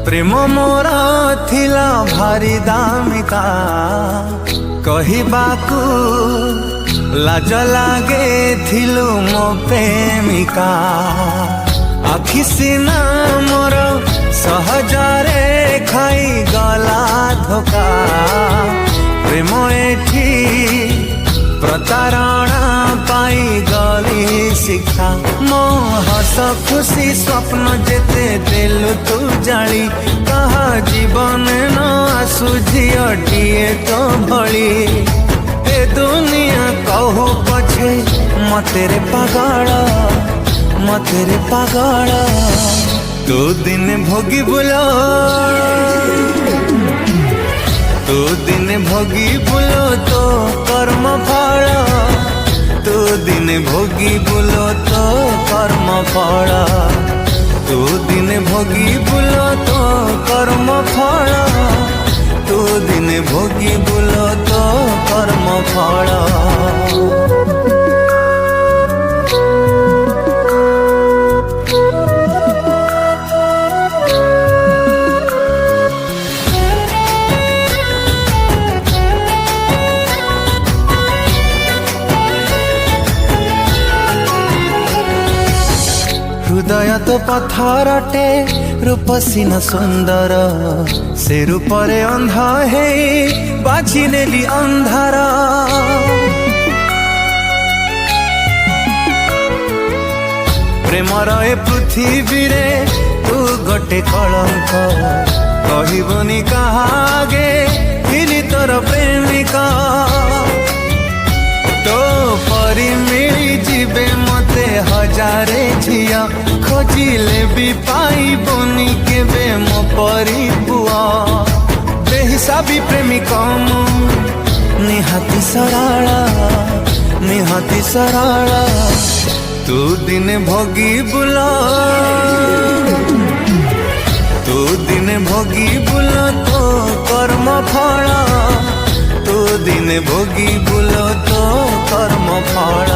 प्रेम मोर थिला भारी दामिका कहिबाकू लाज लागे थिलु मो प्रेमिका आखि सिना मोर सहजरे खाई गला धोखा प्रेम एठी प्रतारणा पाई गली शिक्षा मो हस खुशी स्वप्न जेते देलु तू जाली कहा जीवन न आसु झीटीए तो भली ए दुनिया कहू पछे मते रे पागल तू दिन भोगी बुलो तू दिन भोगी बुलो तो कर्म फल तू दिन भोगी बुलो तो कर्म फल तू दिन भोगी बुलो तो कर्म फल तू दिन भोगी बुलो तो कर्म फल हृदय तो पथरटे रूप सीना सुंदर से रूपरे अंधा है बाजी नेली अंधार प्रेमर ए पृथ्वी रे तू गोटे कलंक कहबनी कहागे हिली तोर प्रेमिका तो परी मिली जीवे मते हजारे झिया खोजिले भी पाई बनी केबे मो परी बुआ बेहिसाबी प्रेमिक निहाती सराला तू दिन भोगी बुला तू दिन भोगी बुला तो कर्म फल तू दिन भोगी बुलो तो कर्म फल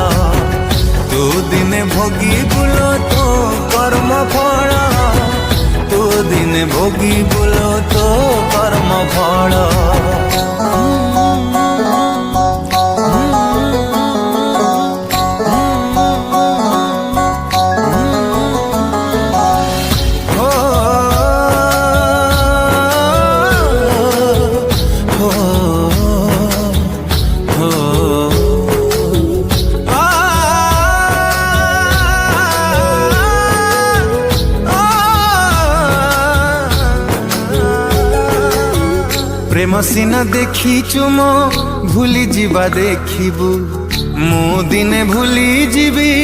तू दिन भोगी बुलो तो कर्म फल तू दिन भोगी बुलो तो कर्म फल प्रेम सीना देखी चुमो भूली जीवा देखिबू मु दिने भूली जीवी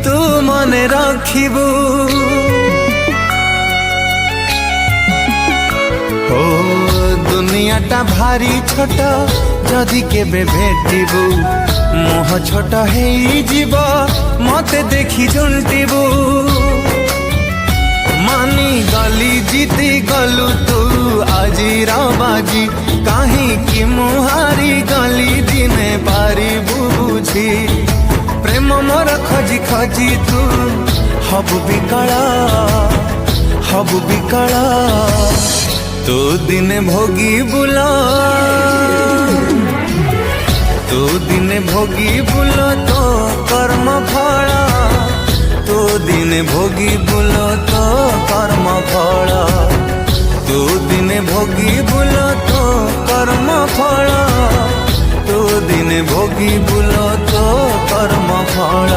तू मने रखिबू हो दुनियाटा भारी छोट जदि केबे भेटिबू मोह छोट हेई जीव मते देखी झुंटिबू मानी गली जीती गलु तू आजी बाजी कहीं कि मुहारी गली दिने पारी बुझी प्रेम मोर खोजी खोजी तू हबु बिकला तू दिन भोगी बुला तू दिन भोगी बुलो तो कर्म फल तू दिन भोगी बुलो तो कर्म फल तू दिन भोगी बुलो तो कर्म फल तू दिन भोगी बुलो तो कर्म फल।